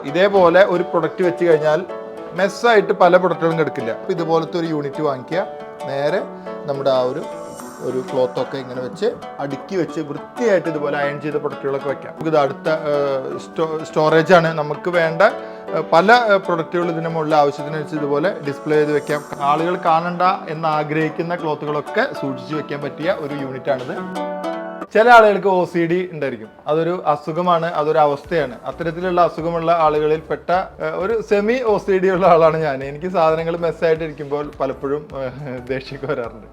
ഇതേപോലെ ഒരു പ്രൊഡക്റ്റ് വെച്ച് കഴിഞ്ഞാൽ മെസ്സായിട്ട് പല പ്രൊഡക്റ്റുകളും എടുക്കില്ല. അപ്പോൾ ഇതുപോലത്തെ ഒരു യൂണിറ്റ് വാങ്ങിക്കുക, നേരെ നമ്മുടെ ആ ഒരു ക്ലോത്തൊക്കെ ഇങ്ങനെ വെച്ച് അടുക്കി വെച്ച് വൃത്തിയായിട്ട് ഇതുപോലെ അയൺ ചെയ്ത പ്രൊഡക്റ്റുകളൊക്കെ വെക്കാം. ഇത് അടുത്ത സ്റ്റോറേജ് ആണ്. നമുക്ക് വേണ്ട പല പ്രൊഡക്റ്റുകൾ ഇതിന് മുകളിൽ ആവശ്യത്തിനനുസരിച്ച് ഇതുപോലെ ഡിസ്പ്ലേ ചെയ്ത് വെക്കാം. ആളുകൾ കാണണ്ട എന്ന് ആഗ്രഹിക്കുന്ന ക്ലോത്തുകളൊക്കെ സൂക്ഷിച്ച് വെക്കാൻ പറ്റിയ ഒരു യൂണിറ്റാണിത്. ചില ആളുകൾക്ക് OCD ഉണ്ടായിരിക്കും. അതൊരു അസുഖമാണ്, അതൊരു അവസ്ഥയാണ്. അത്തരത്തിലുള്ള അസുഖമുള്ള ആളുകളിൽ പെട്ട ഒരു സെമി OCD ഉള്ള ആളാണ് ഞാൻ. എനിക്ക് സാധനങ്ങൾ മെസ്സായിട്ടിരിക്കുമ്പോൾ പലപ്പോഴും ദേഷ്യമൊക്കെ വരാറുണ്ട്.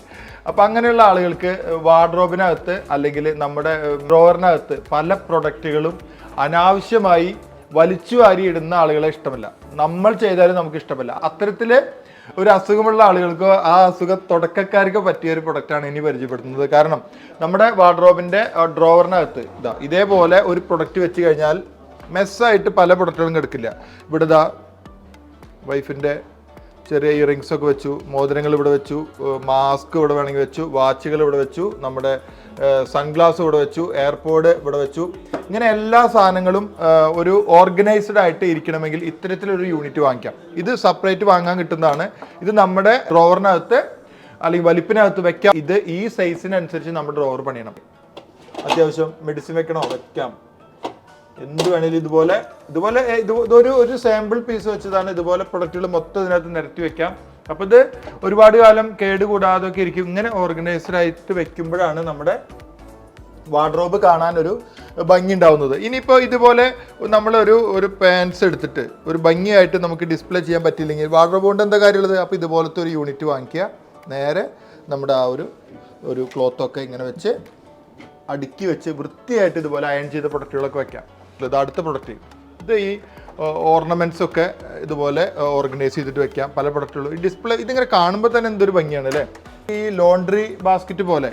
അപ്പം അങ്ങനെയുള്ള ആളുകൾക്ക് വാർഡ്രോബിനകത്ത് അല്ലെങ്കിൽ നമ്മുടെ ഡ്രോവറിനകത്ത് പല പ്രൊഡക്റ്റുകളും അനാവശ്യമായി വലിച്ചു വാരി ഇടുന്ന ആളുകളെ ഇഷ്ടമല്ല. നമ്മൾ ചെയ്താലും നമുക്ക് ഇഷ്ടമല്ല. അത്തരത്തിൽ ഒരു അസുഖമുള്ള ആളുകൾക്കോ ആ അസുഖ തുടക്കക്കാർക്കോ പറ്റിയ ഒരു പ്രൊഡക്റ്റാണ് ഇനി പരിചയപ്പെടുത്തുന്നത്. കാരണം നമ്മുടെ വാർഡ്രോബിൻ്റെ ഡ്രോവറിനകത്ത് ഇതേപോലെ ഒരു പ്രൊഡക്റ്റ് വെച്ച് കഴിഞ്ഞാൽ മെസ്സായിട്ട് പല പ്രൊഡക്റ്റുകളും എടുക്കില്ല. ഇവിടെ വൈഫിൻ്റെ ചെറിയ ഇയറിങ്സ് ഒക്കെ വെച്ചു, മോതിരങ്ങൾ ഇവിടെ വെച്ചു, മാസ്ക് ഇവിടെ വേണമെങ്കിൽ വെച്ചു, വാച്ചുകൾ ഇവിടെ വെച്ചു, നമ്മുടെ സൺഗ്ലാസ് ഇവിടെ വെച്ചു, എയർപോഡ് ഇവിടെ വെച്ചു. ഇങ്ങനെ എല്ലാ സാധനങ്ങളും ഒരു ഓർഗനൈസ്ഡ് ആയിട്ട് ഇരിക്കണമെങ്കിൽ ഇത്തരത്തിലൊരു യൂണിറ്റ് വാങ്ങിക്കാം. ഇത് സെപ്പറേറ്റ് വാങ്ങാൻ കിട്ടുന്നതാണ്. ഇത് നമ്മുടെ ഡ്രോവറിനകത്ത് അല്ലെങ്കിൽ വലിപ്പിനകത്ത് വെക്കാം. ഇത് ഈ സൈസിനനുസരിച്ച് നമ്മുടെ ഡ്രോവർ പണിയണം. അത്യാവശ്യം മെഡിസിൻ വെക്കണോ വെക്കാം, എന്ത് വേണേലും ഇതൊരു സാമ്പിൾ പീസ് വെച്ചതാണ്. ഇതുപോലെ പ്രൊഡക്റ്റുകൾ മൊത്തം ഇതിനകത്ത് നിരത്തി വെക്കാം. അപ്പോൾ ഇത് ഒരുപാട് കാലം കേടുകൂടാതെ ഒക്കെ ഇരിക്കും. ഇങ്ങനെ ഓർഗനൈസ്ഡ് ആയിട്ട് വെക്കുമ്പോഴാണ് നമ്മുടെ വാർഡ്രോബ് കാണാൻ ഒരു ഭംഗി ഉണ്ടാവുന്നത്. ഇനിയിപ്പോൾ ഇതുപോലെ നമ്മളൊരു പാൻസ് എടുത്തിട്ട് ഒരു ഭംഗിയായിട്ട് നമുക്ക് ഡിസ്പ്ലേ ചെയ്യാൻ പറ്റിയില്ലെങ്കിൽ വാർഡ്രോബ് കൊണ്ട് എന്താ കാര്യമുള്ളത്? അപ്പോൾ ഇതുപോലത്തെ ഒരു യൂണിറ്റ് വാങ്ങിക്കുക, നേരെ നമ്മുടെ ആ ഒരു ക്ലോത്തൊക്കെ ഇങ്ങനെ വെച്ച് അടുക്കി വെച്ച് വൃത്തിയായിട്ട് ഇതുപോലെ അയൺ ചെയ്ത പ്രൊഡക്റ്റുകളൊക്കെ വെക്കാം. ഇത് അടുത്ത പ്രൊഡക്റ്റ്, ഇത് ഈ ഓർണമെൻറ്റ്സ് ഒക്കെ ഇതുപോലെ ഓർഗനൈസ് ചെയ്തിട്ട് വെക്കാം. പല പ്രൊഡക്റ്റുകളും ഈ ഡിസ്പ്ലേ ഇതിങ്ങനെ കാണുമ്പോൾ തന്നെ എന്തൊരു ഭംഗിയാണ് അല്ലേ. ഈ ലോണ്ട്രി ബാസ്ക്കറ്റ് പോലെ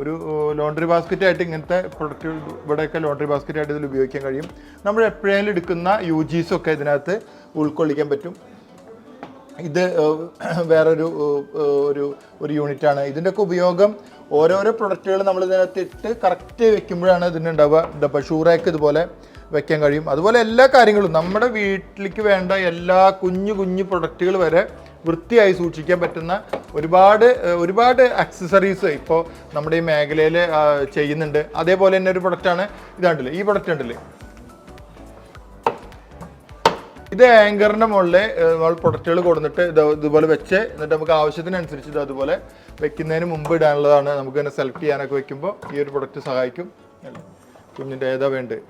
ഒരു ലോണ്ട്രി ബാസ്ക്കറ്റ് ആയിട്ട് ഇങ്ങനത്തെ പ്രൊഡക്റ്റ് ഇവിടെയൊക്കെ ലോണ്ട്രി ബാസ്ക്കറ്റ് ആയിട്ട് ഇതിൽ ഉപയോഗിക്കാൻ കഴിയും. നമ്മൾ എപ്പോഴേലും എടുക്കുന്ന UGs ഒക്കെ ഇതിനകത്ത് ഉൾക്കൊള്ളിക്കാൻ പറ്റും. ഇത് വേറൊരു ഒരു യൂണിറ്റാണ്. ഇതിൻ്റെയൊക്കെ ഉപയോഗം ഓരോരോ പ്രൊഡക്റ്റുകൾ നമ്മൾ ഇതിനകത്ത് ഇട്ട് കറക്റ്റ് വെക്കുമ്പോഴാണ് ഇതിനുണ്ടാവുക. ഷൂറാക്ക് ഇതുപോലെ വെക്കാൻ കഴിയും. അതുപോലെ എല്ലാ കാര്യങ്ങളും നമ്മുടെ വീട്ടിലേക്ക് വേണ്ട എല്ലാ കുഞ്ഞു പ്രൊഡക്റ്റുകൾ വരെ വൃത്തിയായി സൂക്ഷിക്കാൻ പറ്റുന്ന ഒരുപാട് ആക്സസറീസ് ഇപ്പോൾ നമ്മുടെ ഈ മേഖലയിൽ ചെയ്യുന്നുണ്ട്. അതേപോലെ തന്നെ ഒരു പ്രൊഡക്റ്റാണ് ഇതാണ്ടല്ലേ, ഈ പ്രൊഡക്റ്റ് ഉണ്ടല്ലേ, ഇത് ആങ്കറിൻ്റെ മുകളിൽ നമ്മൾ പ്രൊഡക്റ്റുകൾ കൊടുത്തിട്ട് ഇതുപോലെ വെച്ച് എന്നിട്ട് നമുക്ക് ആവശ്യത്തിനനുസരിച്ച് ഇത് അതുപോലെ വെക്കുന്നതിന് മുമ്പ് ഇടാനുള്ളതാണ്. നമുക്ക് തന്നെ സെലക്ട് ചെയ്യാനൊക്കെ വെക്കുമ്പോൾ ഈ ഒരു പ്രൊഡക്റ്റ് സഹായിക്കും. കുഞ്ഞിൻ്റെ ഏതാ വേണ്ടത്.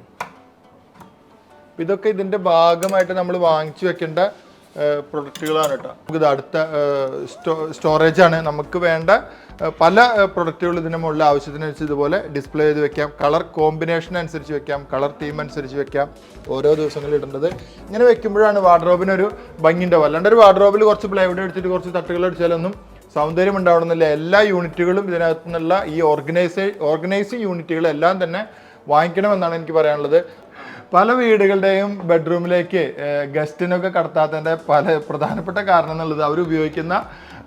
ഇതൊക്കെ ഇതിൻ്റെ ഭാഗമായിട്ട് നമ്മൾ വാങ്ങിച്ചു വെക്കേണ്ട പ്രൊഡക്റ്റുകളാണ് കേട്ടോ. ഇത് അടുത്ത സ്റ്റോറേജ് ആണ്. നമുക്ക് വേണ്ട പല പ്രൊഡക്റ്റുകൾ ഇതിൻ്റെ മുകളിൽ ആവശ്യത്തിനനുസരിച്ച് ഇതുപോലെ ഡിസ്പ്ലേ ചെയ്ത് വെക്കാം. കളർ കോമ്പിനേഷൻ അനുസരിച്ച് വെക്കാം, കളർ തീം അനുസരിച്ച് വെക്കാം. ഓരോ ദിവസങ്ങളിൽ ഇടേണ്ടത് ഇങ്ങനെ വെക്കുമ്പോഴാണ് വാർഡ്രോബിനൊരു ഭംഗി ഉണ്ടാവുക. അല്ലാണ്ട് ഒരു വാർഡ്രോബിൽ കുറച്ച് പ്ലൈവുഡ് എടുത്തിട്ട് കുറച്ച് തട്ടുകൾ അടിച്ചാലൊന്നും സൗന്ദര്യം ഉണ്ടാവണമെന്നില്ല. എല്ലാ യൂണിറ്റുകളും ഇതിനകത്തു നിന്നുള്ള ഈ ഓർഗനൈസിങ് യൂണിറ്റുകളെല്ലാം തന്നെ വാങ്ങിക്കണമെന്നാണ് എനിക്ക് പറയാനുള്ളത്. പല വീടുകളുടെയും ബെഡ്റൂമിലേക്ക് ഗസ്റ്റിനൊക്കെ കടത്താത്തതിൻ്റെ പല പ്രധാനപ്പെട്ട കാരണം എന്നുള്ളത് അവർ ഉപയോഗിക്കുന്ന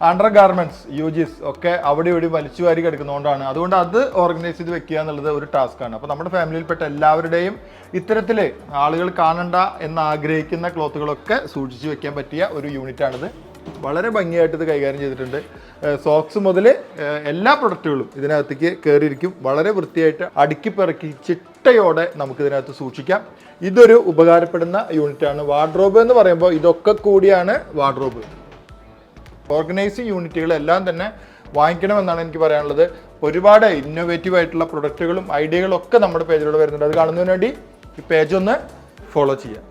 അണ്ടർ ഗാർമെൻറ്റ്സ് UGs ഒക്കെ അവിടെ ഇവിടെ വലിച്ചു വാരി കിടക്കുന്നതുകൊണ്ടാണ്. അതുകൊണ്ട് അത് ഓർഗനൈസ് ചെയ്ത് വെക്കുക എന്നുള്ളത് ഒരു ടാസ്ക്കാണ്. അപ്പോൾ നമ്മുടെ ഫാമിലിയിൽപ്പെട്ട എല്ലാവരുടെയും ഇത്തരത്തിൽ ആളുകൾ കാണണ്ട എന്ന് ആഗ്രഹിക്കുന്ന ക്ലോത്തുകളൊക്കെ സൂക്ഷിച്ച് വെക്കാൻ പറ്റിയ ഒരു യൂണിറ്റാണിത്. വളരെ ഭംഗിയായിട്ട് ഇത് കൈകാര്യം ചെയ്തിട്ടുണ്ട്. സോക്സ് മുതൽ എല്ലാ പ്രൊഡക്റ്റുകളും ഇതിനകത്തേക്ക് കയറിയിരിക്കും. വളരെ വൃത്തിയായിട്ട് അടുക്കി പെറുക്കി ചിട്ടയോടെ നമുക്കിതിനകത്ത് സൂക്ഷിക്കാം. ഇതൊരു ഉപകാരപ്പെടുന്ന യൂണിറ്റാണ്. വാർഡ്രോബ് എന്ന് പറയുമ്പോൾ ഇതൊക്കെ കൂടിയാണ് വാർഡ്രോബ്. ഓർഗനൈസിങ് യൂണിറ്റുകളെല്ലാം തന്നെ വാങ്ങിക്കണമെന്നാണ് എനിക്ക് പറയാനുള്ളത്. ഒരുപാട് ഇന്നോവേറ്റീവ് ആയിട്ടുള്ള പ്രൊഡക്റ്റുകളും ഐഡിയകളും ഒക്കെ നമ്മുടെ പേജിലൂടെ വരുന്നുണ്ട്. അത് കാണുന്നതിന് വേണ്ടി ഈ പേജ് ഒന്ന് ഫോളോ ചെയ്യാം.